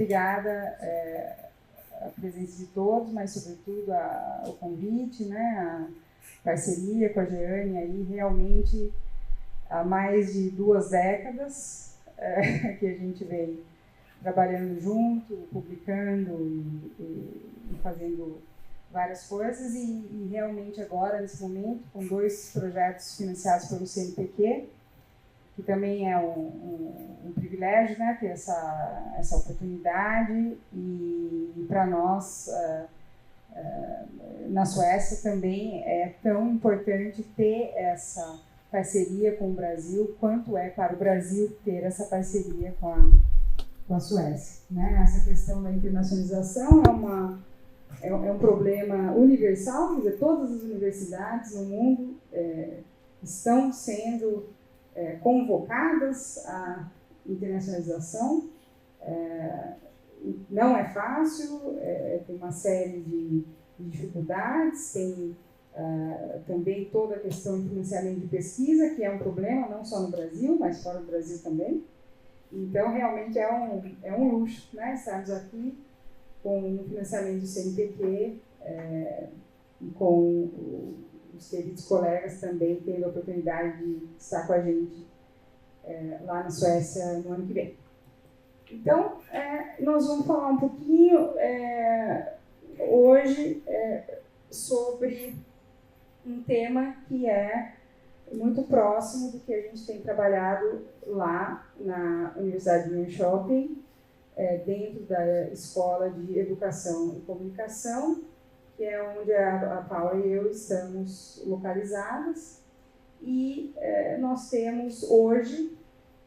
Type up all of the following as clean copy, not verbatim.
obrigada a presença de todos, mas sobretudo o convite, né, a parceria com a Jeane aí, realmente há mais de 2 décadas que a gente vem trabalhando junto, publicando e fazendo várias coisas e realmente agora, nesse momento, com 2 projetos financiados pelo CNPq, que também é um privilégio, né, ter essa oportunidade e para nós, na Suécia também é tão importante ter essa parceria com o Brasil quanto é para o Brasil ter essa parceria com a Suécia, né? Essa questão da internacionalização é um problema universal, quer dizer, todas as universidades no mundo estão sendo convocadas à internacionalização. Não é fácil, tem uma série de dificuldades, tem também toda a questão de financiamento de pesquisa, que é um problema não só no Brasil, mas fora do Brasil também. Então, realmente é um luxo, né, estarmos aqui com o financiamento do CNPq e com os queridos colegas também tendo a oportunidade de estar com a gente lá na Suécia no ano que vem. Então, nós vamos falar um pouquinho hoje sobre um tema que é muito próximo do que a gente tem trabalhado lá na Universidade de Linköping, dentro da Escola de Educação e Comunicação, que é onde a Paula e eu estamos localizadas. E nós temos hoje,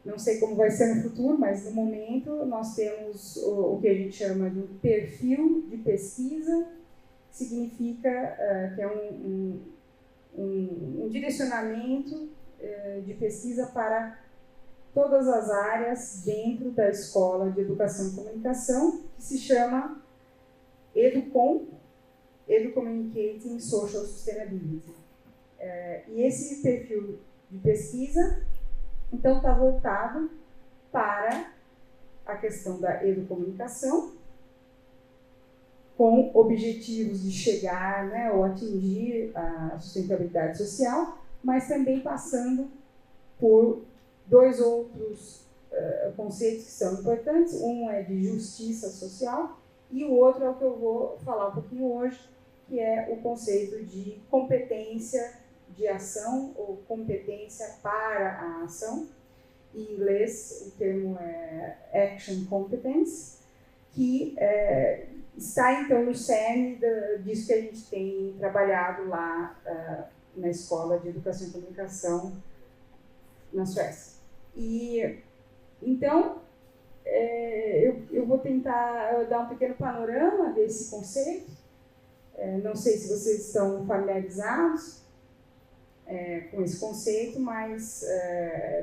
não sei como vai ser no futuro, mas no momento nós temos o que a gente chama de um perfil de pesquisa, que significa que é um direcionamento de pesquisa para todas as áreas dentro da Escola de Educação e Comunicação, que se chama EduCom, Edu-Communicating Social Sustainability. E esse perfil de pesquisa, então, está voltado para a questão da educomunicação, com objetivos de chegar, né, ou atingir a sustentabilidade social, mas também passando por 2 outros conceitos que são importantes. Um é de justiça social e o outro é o que eu vou falar um pouquinho hoje, que é o conceito de competência de ação ou competência para a ação. Em inglês, o termo é Action Competence, que está, então, no cerne disso que a gente tem trabalhado lá na Escola de Educação e Comunicação na Suécia. E, então, eu vou tentar dar um pequeno panorama desse conceito. Não sei se vocês estão familiarizados com esse conceito, mas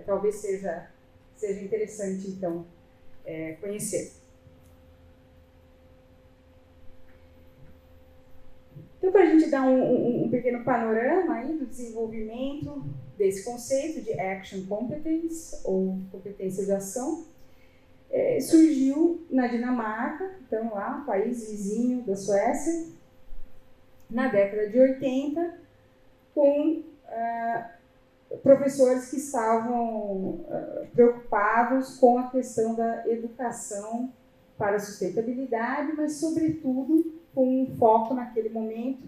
talvez seja interessante, então, conhecer. Então, para a gente dar um pequeno panorama aí do desenvolvimento desse conceito de Action Competence, ou competência de ação, surgiu na Dinamarca, então lá, país vizinho da Suécia, na década de 80, com professores que estavam preocupados com a questão da educação para a sustentabilidade, mas, sobretudo, com um foco naquele momento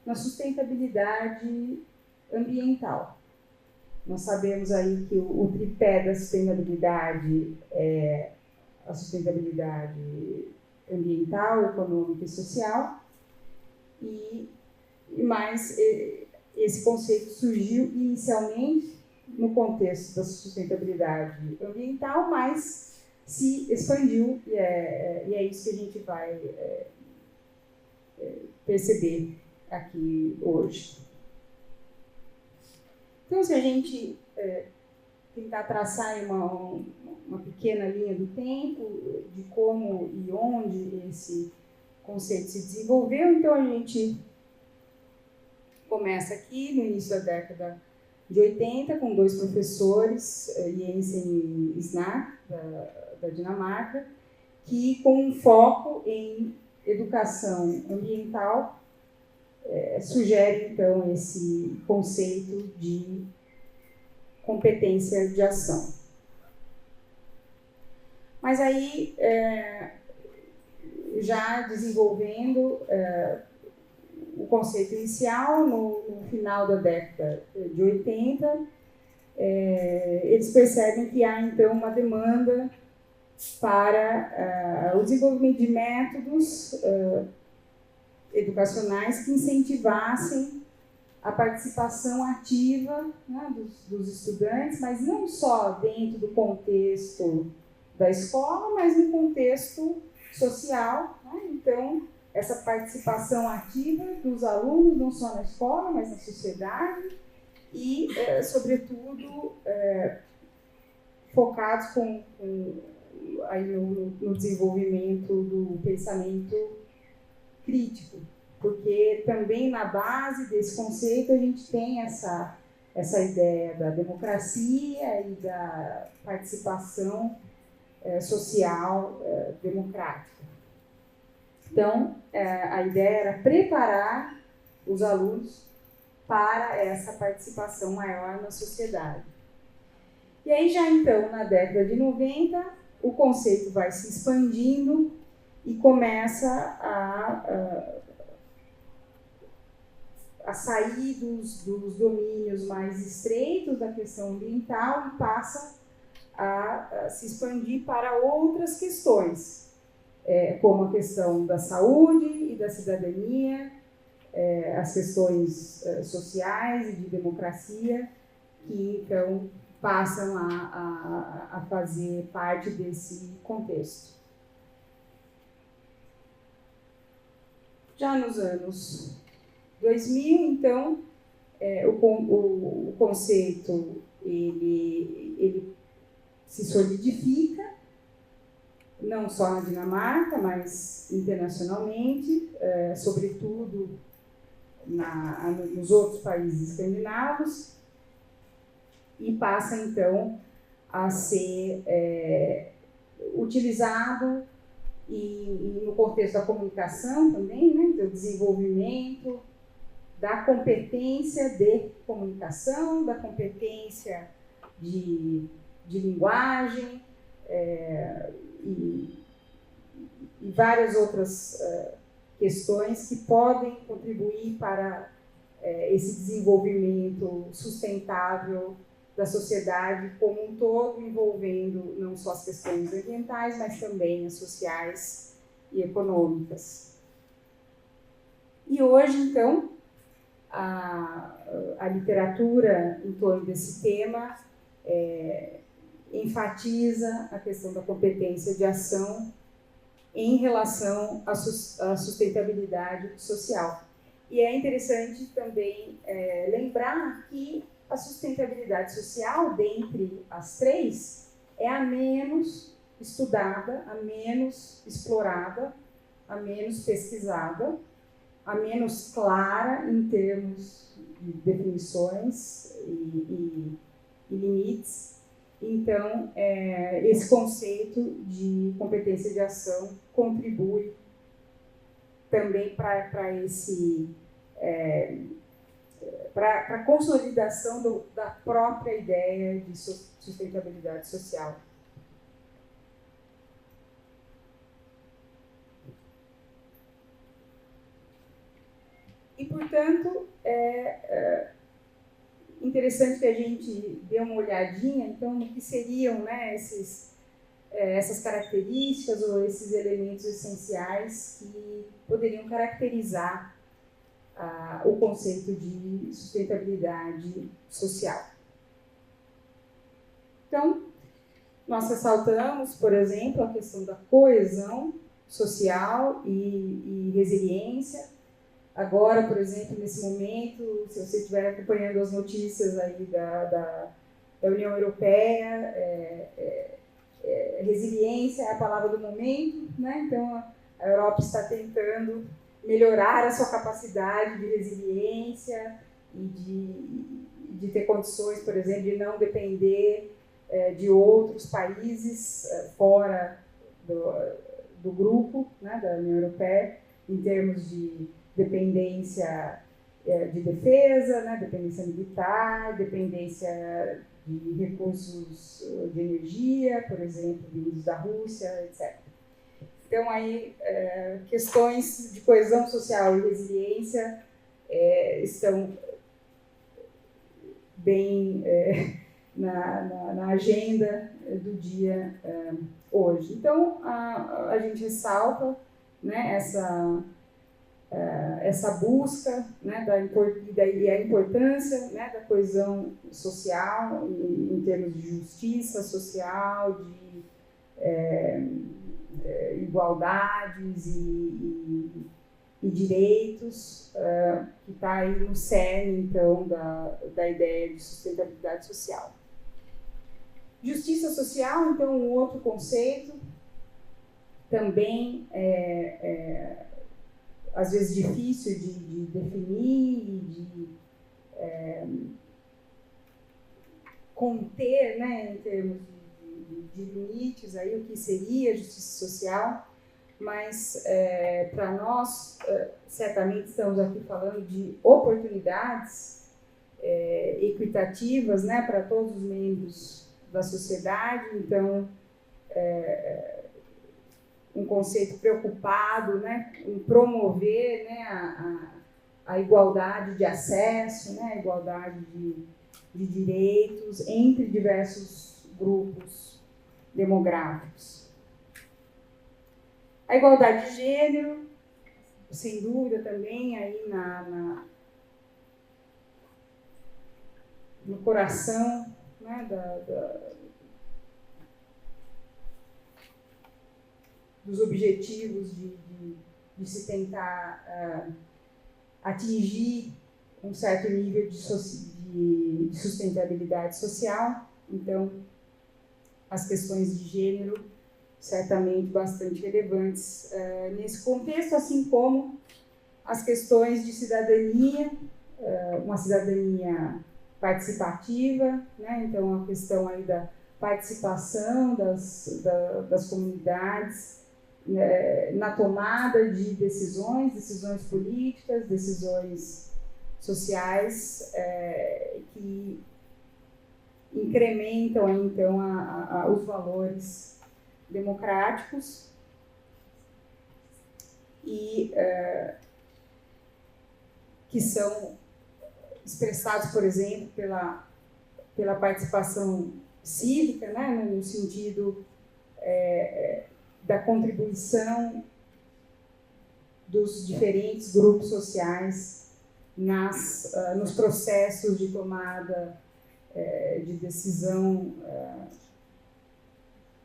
na sustentabilidade ambiental. Nós sabemos aí que o tripé da sustentabilidade é a sustentabilidade ambiental, econômica e social, mas esse conceito surgiu inicialmente no contexto da sustentabilidade ambiental, mas se expandiu e é isso que a gente vai perceber aqui hoje. Então, se a gente tentar traçar uma pequena linha do tempo de como e onde esse conceito se desenvolveu, então a gente começa aqui no início da década de 80 com 2 professores, Jensen e Snak, da Dinamarca, que, com um foco em educação ambiental, sugere, então, esse conceito de competência de ação. Mas aí, já desenvolvendo o conceito inicial, no final da década de 80, eles percebem que há, então, uma demanda para o desenvolvimento de métodos educacionais que incentivassem a participação ativa, né, dos estudantes, mas não só dentro do contexto da escola, mas no contexto social, né? Então, essa participação ativa dos alunos, não só na escola, mas na sociedade, e, sobretudo, focados aí no desenvolvimento do pensamento crítico, porque também na base desse conceito a gente tem essa ideia da democracia e da participação social democrática. Então, a ideia era preparar os alunos para essa participação maior na sociedade. E aí, já então, na década de 90, o conceito vai se expandindo e começa a sair dos domínios mais estreitos da questão ambiental e passa a se expandir para outras questões, como a questão da saúde e da cidadania, as questões sociais e de democracia, que então passam a fazer parte desse contexto. Já nos anos 2000, então, o conceito ele se solidifica, não só na Dinamarca, mas internacionalmente, sobretudo nos outros países escandinavos, e passa, então, a ser utilizado e no contexto da comunicação também, né, do desenvolvimento, da competência de comunicação, da competência de linguagem e várias outras questões que podem contribuir para esse desenvolvimento sustentável da sociedade como um todo, envolvendo não só as questões ambientais, mas também as sociais e econômicas. E hoje, então, a literatura em torno desse tema enfatiza a questão da competência de ação em relação à sustentabilidade social. E é interessante também lembrar que a sustentabilidade social, dentre as três, é a menos estudada, a menos explorada, a menos pesquisada, a menos clara em termos de definições e limites. Então, esse conceito de competência de ação contribui também para esse para a consolidação da própria ideia de sustentabilidade social. E, portanto, é interessante que a gente dê uma olhadinha, então, no que seriam, né, essas características ou esses elementos essenciais que poderiam caracterizar o conceito de sustentabilidade social. Então, nós ressaltamos, por exemplo, a questão da coesão social e resiliência. Agora, por exemplo, nesse momento, se você estiver acompanhando as notícias aí da União Europeia, resiliência é a palavra do momento, né? Então, a Europa está tentando melhorar a sua capacidade de resiliência e de ter condições, por exemplo, de não depender de outros países fora do grupo, né, da União Europeia, em termos de dependência de defesa, né, dependência militar, dependência de recursos de energia, por exemplo, vindos da Rússia, etc. Então, aí, questões de coesão social e resiliência estão bem na agenda do dia hoje. Então, a gente ressalta, né, essa busca, né, e a importância, né, da coesão social em termos de justiça social, de igualdades e direitos, que está aí no cerne, então, da ideia de sustentabilidade social. Justiça social, então, um outro conceito, também às vezes difícil de definir e de conter, né, em termos de limites, aí, o que seria justiça social, mas para nós, certamente estamos aqui falando de oportunidades equitativas, né, para todos os membros da sociedade, então um conceito preocupado, né, em promover, né, a igualdade de acesso, né, a igualdade de direitos entre diversos grupos demográficos. A igualdade de gênero, sem dúvida também aí no coração, né, dos objetivos de se tentar atingir um certo nível de sustentabilidade social. Então, as questões de gênero certamente bastante relevantes nesse contexto, assim como as questões de cidadania, uma cidadania participativa, né? Então a questão aí da participação das comunidades na tomada de decisões políticas, decisões sociais, que incrementam aí, então os valores democráticos e que são expressados, por exemplo, pela participação cívica, né, no sentido da contribuição dos diferentes grupos sociais nos processos de tomada de decisão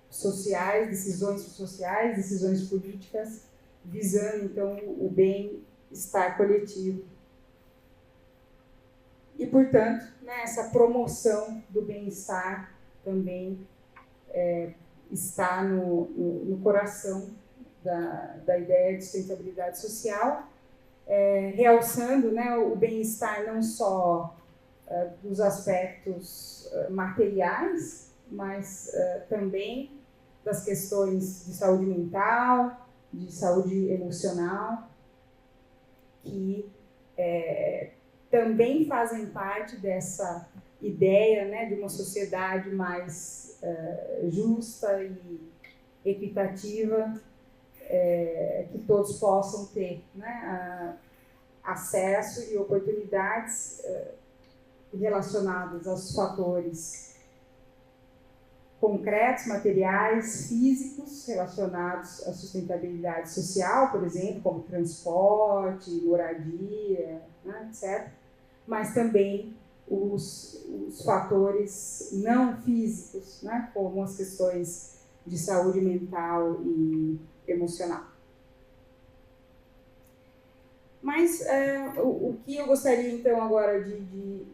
sociais, decisões políticas, visando, então, o bem-estar coletivo. E, portanto, né, essa promoção do bem-estar também está no coração da ideia de sustentabilidade social, realçando, né, o bem-estar não só dos aspectos materiais, mas também das questões de saúde mental, de saúde emocional, que também fazem parte dessa ideia, né, de uma sociedade mais justa e equitativa, que todos possam ter, né, acesso e oportunidades relacionadas aos fatores concretos, materiais, físicos, relacionados à sustentabilidade social, por exemplo, como transporte, moradia, né, etc. Mas também os fatores não físicos, né, como as questões de saúde mental e emocional. Mas o que eu gostaria, então, agora de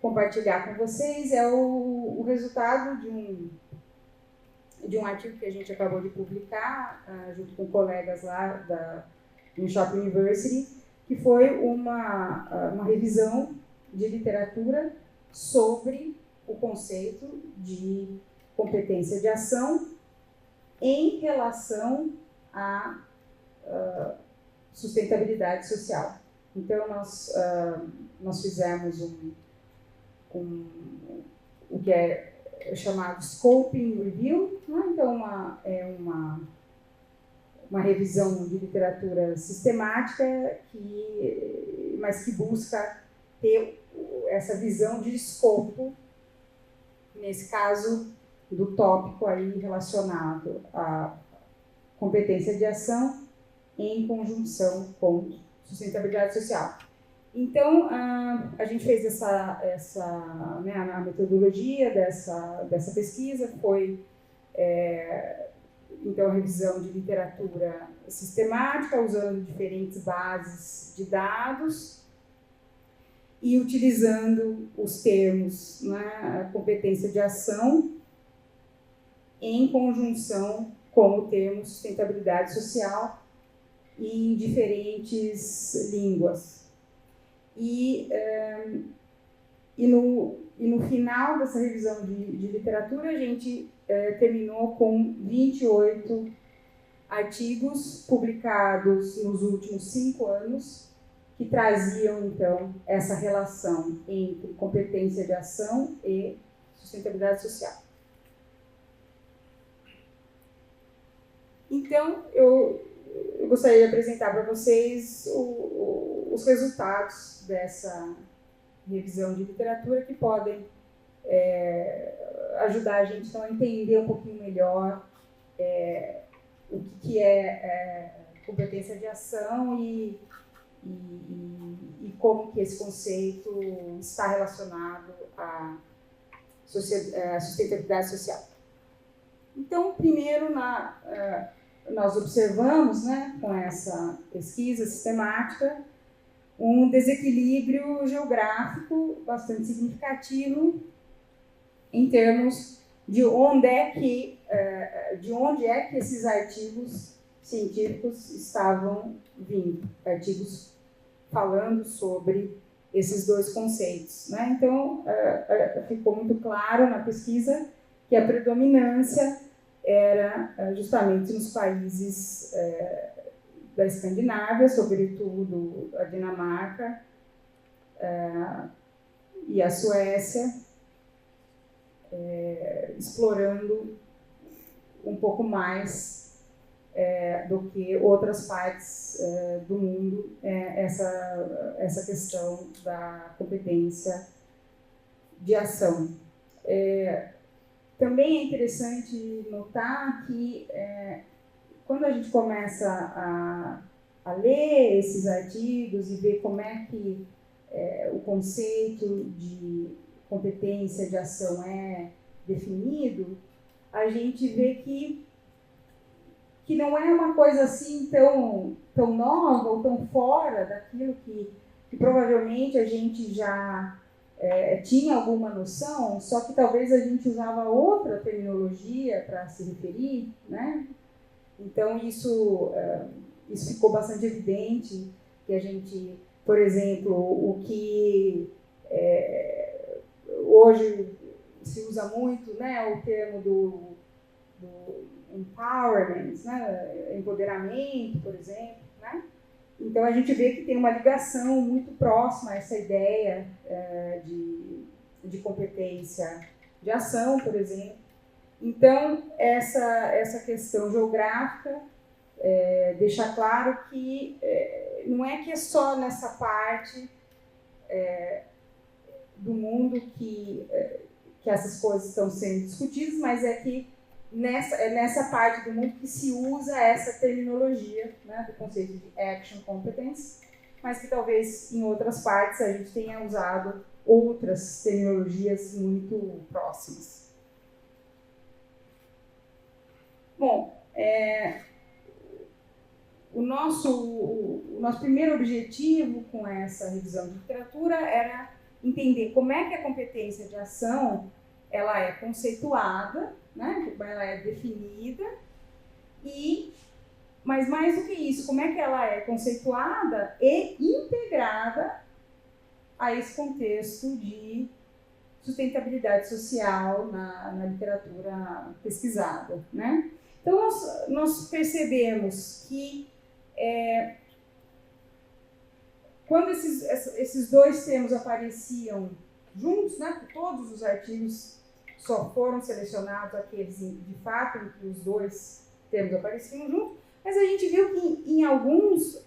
compartilhar com vocês é o resultado de um artigo que a gente acabou de publicar, junto com colegas lá da Windhoek University, que foi uma revisão de literatura sobre o conceito de competência de ação em relação à sustentabilidade social. Então, nós fizemos o que é chamado Scoping Review, né? Então, uma revisão de literatura sistemática, mas que busca ter essa visão de escopo, nesse caso, do tópico aí relacionado à competência de ação em conjunção com sustentabilidade social. Então, a gente fez né, a metodologia dessa pesquisa foi, então, a revisão de literatura sistemática, usando diferentes bases de dados e utilizando os termos, né, competência de ação em conjunção com o termo sustentabilidade social em diferentes línguas. E no final dessa revisão de literatura, a gente terminou com 28 artigos publicados nos últimos 5 anos, que traziam, então, essa relação entre competência de ação e sustentabilidade social. Então, eu gostaria de apresentar para vocês os resultados dessa revisão de literatura, que podem ajudar a gente então, a entender um pouquinho melhor o que é competência de ação e como que esse conceito está relacionado à sustentabilidade social. Então, primeiro, nós observamos, né, com essa pesquisa sistemática, um desequilíbrio geográfico bastante significativo em termos de onde é que esses artigos científicos estavam vindo, artigos falando sobre esses dois conceitos, né? Então, ficou muito claro na pesquisa que a predominância era justamente nos países da Escandinávia, sobretudo a Dinamarca e a Suécia, explorando um pouco mais do que outras partes do mundo essa questão da competência de ação. Também é interessante notar que quando a gente começa a ler esses artigos e ver como é que o conceito de competência de ação é definido, a gente vê que não é uma coisa assim tão nova ou tão fora daquilo que provavelmente a gente já tinha alguma noção, só que talvez a gente usava outra terminologia para se referir, né? Então, isso ficou bastante evidente, que a gente, por exemplo, o que hoje se usa muito, né, o termo do empowerment, né, empoderamento, por exemplo, né? Então, a gente vê que tem uma ligação muito próxima a essa ideia de competência de ação, por exemplo. Então, essa questão geográfica deixa claro que não é que é só nessa parte do mundo que essas coisas estão sendo discutidas, mas é que nessa parte do mundo que se usa essa terminologia, né, do conceito de action competence, mas que talvez em outras partes a gente tenha usado outras terminologias muito próximas. Bom, o nosso primeiro objetivo com essa revisão de literatura era entender como é que a competência de ação ela é conceituada, né? Como ela é definida, mas mais do que isso, como é que ela é conceituada e integrada a esse contexto de sustentabilidade social na literatura pesquisada, né? Então, nós percebemos que quando esses dois termos apareciam juntos, né, todos os artigos só foram selecionados aqueles, de fato, em que os dois termos apareciam juntos, mas a gente viu que em alguns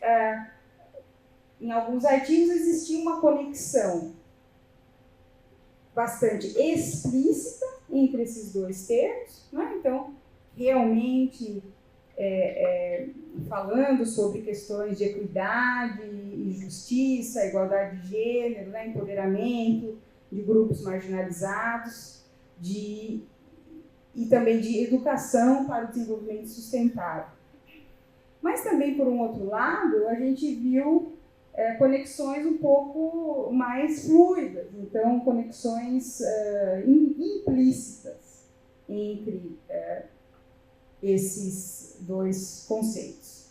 artigos existia uma conexão bastante explícita entre esses dois termos, né? Então, realmente, falando sobre questões de equidade e justiça, igualdade de gênero, né? Empoderamento de grupos marginalizados, e também de educação para o desenvolvimento sustentável. Mas também, por um outro lado, a gente viu conexões um pouco mais fluidas, então conexões implícitas entre esses dois conceitos.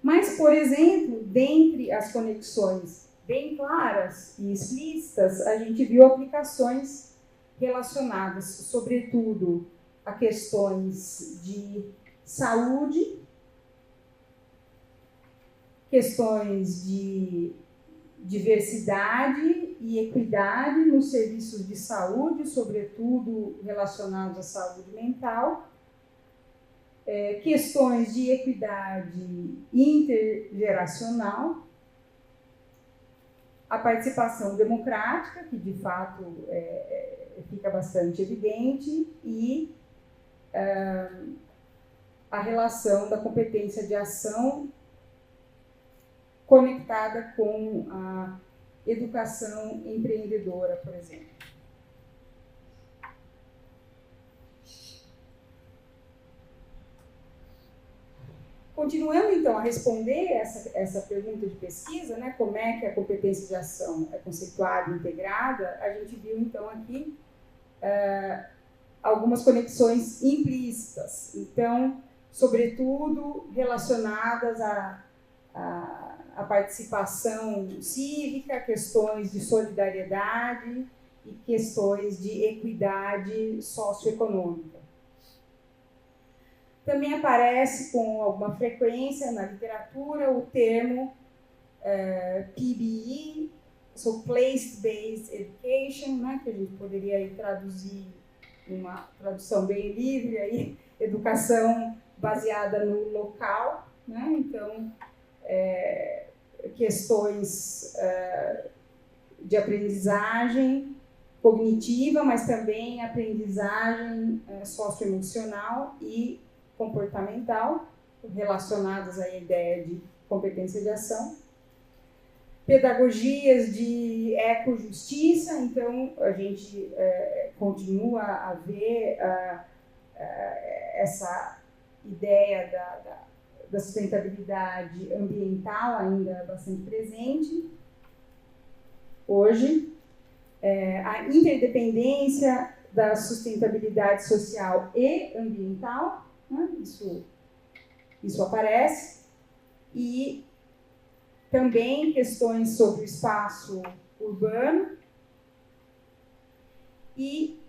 Mas, por exemplo, dentre as conexões bem claras e explícitas, a gente viu aplicações relacionadas, sobretudo, a questões de saúde, questões de diversidade e equidade nos serviços de saúde, sobretudo relacionados à saúde mental, questões de equidade intergeracional, a participação democrática, que de fato fica bastante evidente, e a relação da competência de ação conectada com a educação empreendedora, por exemplo. Continuando, então, a responder essa pergunta de pesquisa, né, como é que a competência de ação é conceituada e integrada, a gente viu, então, aqui algumas conexões implícitas, então, sobretudo relacionadas à participação cívica, questões de solidariedade e questões de equidade socioeconômica. Também aparece com alguma frequência na literatura o termo PBE, Place-Based Education, né, que a gente poderia aí traduzir uma tradução bem livre, aí, educação baseada no local, né, então, questões de aprendizagem cognitiva, mas também aprendizagem socioemocional e comportamental, relacionadas à ideia de competência de ação. Pedagogias de ecojustiça, então a gente continua a ver essa ideia da sustentabilidade ambiental ainda bastante presente hoje, a interdependência da sustentabilidade social e ambiental, né? Isso aparece, e também questões sobre o espaço urbano, e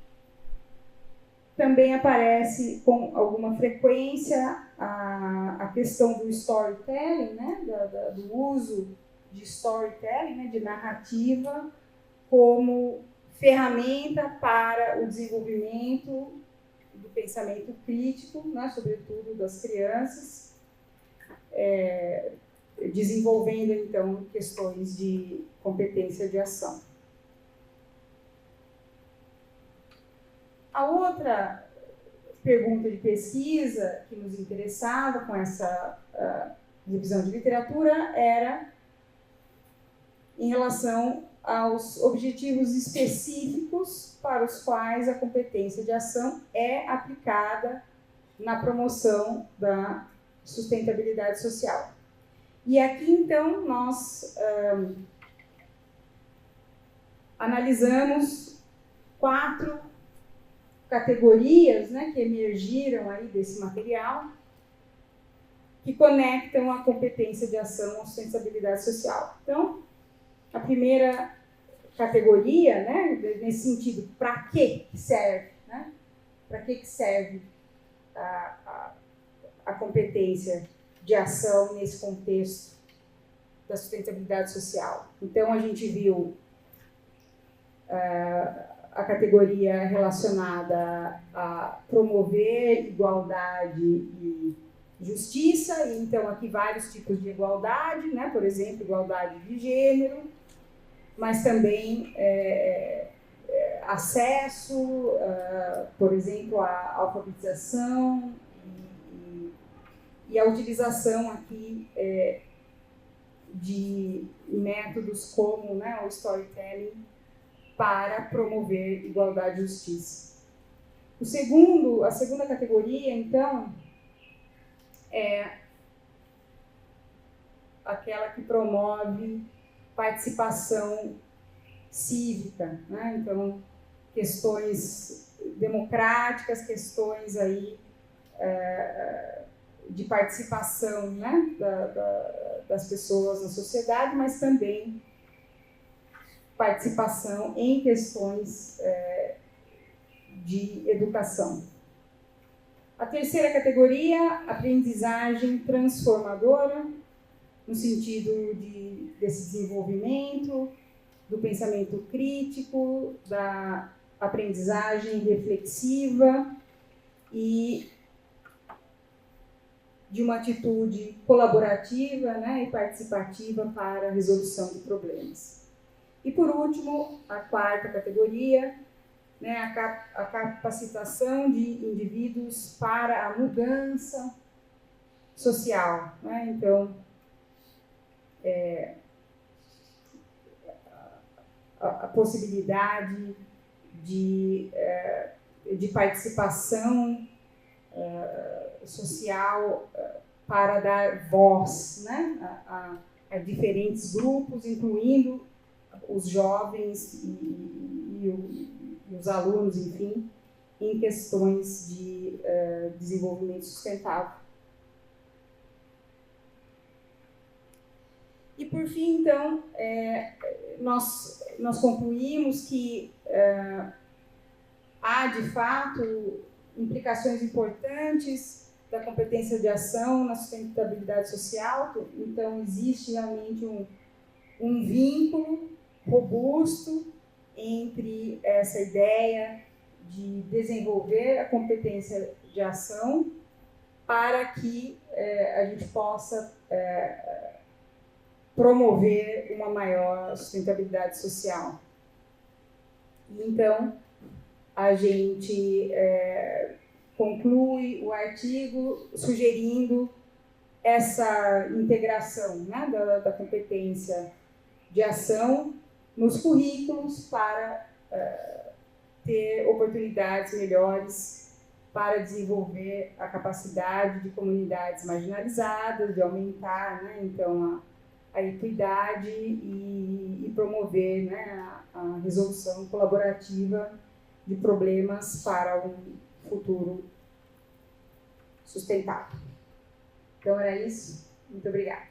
também aparece com alguma frequência a questão do storytelling, né? do uso de storytelling, né? De narrativa, como ferramenta para o desenvolvimento do pensamento crítico, né? Sobretudo das crianças, desenvolvendo, então, questões de competência de ação. A outra pergunta de pesquisa que nos interessava com essa revisão de literatura era em relação aos objetivos específicos para os quais a competência de ação é aplicada na promoção da sustentabilidade social. E aqui, então, nós analisamos 4 categorias, né, que emergiram aí desse material, que conectam a competência de ação à sustentabilidade social. Então, a primeira categoria, né, nesse sentido, para que serve? Né? Para que serve a competência de ação nesse contexto da sustentabilidade social. Então, a gente viu a categoria relacionada a promover igualdade e justiça, e então aqui vários tipos de igualdade, né? Por exemplo, igualdade de gênero, mas também acesso, por exemplo, à alfabetização e a utilização aqui de métodos como, né, o storytelling para promover igualdade e justiça. A segunda categoria, então, é aquela que promove participação cívica, né? Então, questões democráticas, questões aí de participação, né, das pessoas na sociedade, mas também participação em questões de educação. A terceira categoria, aprendizagem transformadora, no sentido desse desenvolvimento, do pensamento crítico, da aprendizagem reflexiva e de uma atitude colaborativa, né, e participativa para a resolução de problemas. E, por último, a quarta categoria, né, a capacitação de indivíduos para a mudança social, né? Então, a possibilidade de participação social para dar voz, né, a diferentes grupos, incluindo os jovens e os alunos, enfim, em questões de desenvolvimento sustentável. E, por fim, então, nós concluímos que há, de fato, implicações importantes da competência de ação na sustentabilidade social. Então, existe realmente um vínculo robusto entre essa ideia de desenvolver a competência de ação para que a gente possa promover uma maior sustentabilidade social. Então, a gente conclui o artigo sugerindo essa integração, né, da competência de ação nos currículos para ter oportunidades melhores para desenvolver a capacidade de comunidades marginalizadas, de aumentar, né, então, a equidade e promover, né, a resolução colaborativa de problemas para um futuro sustentável. Então, era isso. Muito obrigada.